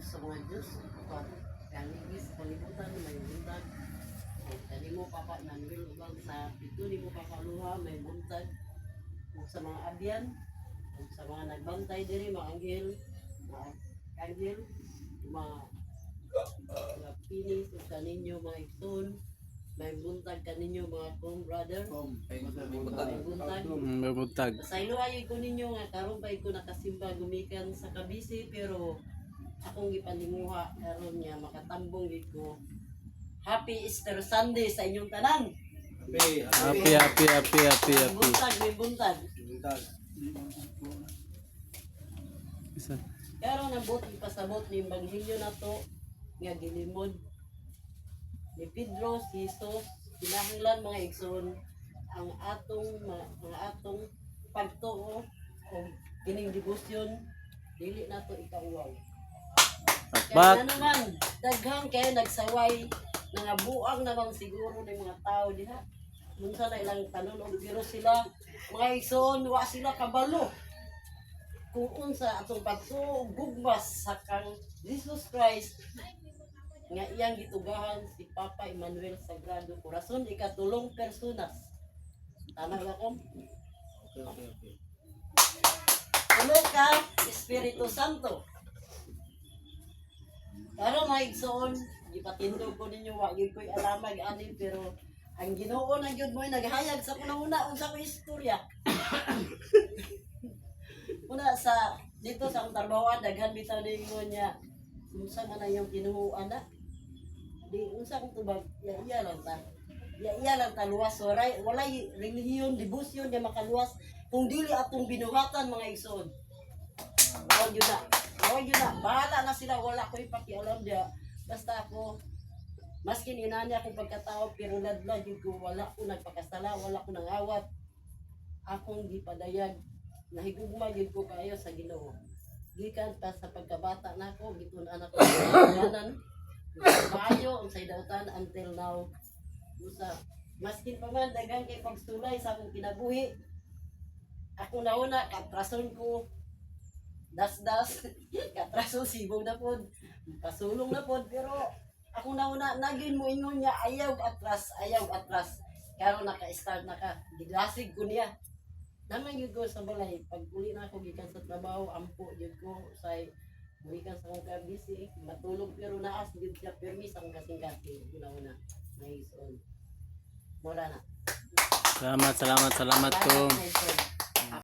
sa mga Diyos. Kanigis, kalibutan, may buntag. Kani mo papa nanwil ubang sa pito ni mo papaluha, may buntag. Ug sa mga abyan, ug sa mga nagbantay diri, mga anghel, mga pinis, ug kaninyo mga igsoon. May buntag kaninyo mga kong brother. May buntag. May buntag. Sa ilo ay ko ninyo nga karon pa ko nakasimba gumikan sa Kabisi pero akong gipaninguha karon nga makatambong gid ko. Happy Easter Sunday sa inyong tanan. Happy. May buntag. Isa. Pero nabot ipasabot ni Ebanghelyo na to nga gilimod ni Pedro, si Jesus, kinahanglan mga igsoon ang mga atong pagtuo o kining debosyon dili nato ikauwaw. Kaya naman daghang kay nagsaway nangabuang naman siguro ng mga tao diha. Munsa na ilang tanunog pero sila mga igsoon wa sila kabalo kung unsa atong pagtuo gugmas sa kang Jesus Christ nga iyang gitugahan si Papa Emmanuel Sagrado Corazon ikatulong personas. Tama ba ko? Okay. Ano ka Espiritu Santo? Pero mga igsoon, gipatindog ko ninyo wa gyud ko'y alamag ani pero ang Ginoo na gyud mo naghayag sa una unsa ko istorya. Una sa dito sa Tarbawan daghan bitaw ningon niya unsa man ang tinuuan na. Di unsa kung tubag iya lang ta luwas walay relihiyon debosyon nga makaluwas kung dili atong binuhatan mga igsoon. Mao yun na bahala na sila wala ko ipakialam dia basta ako maskin inani akong pagkatao pero ladlad yun ko wala ko nagpakasala wala ko nangawat akong gipadayag nahigugma yun ko kayo sa Ginoo gikan pa sa pagkabata nako gitun-an ako sa kanan maayo unsay dautan until now usa maskin pa man daghang kay pagsulay sa akong kinabuhi ako nauna katrason ko das katraso sibog na pod pasulong na pod pero ako nauna nagin mo ingon niya ayaw atras karon naka-start na ka gidlasig ko niya naman yun ko sa balay pag uli na ako gikan sa trabaho ampo yun ko say gikan sa akong Kabisi matulog pero naas yun siya permis ang kasing-kasing una may ison mula na Salamat po. Bye, my friend.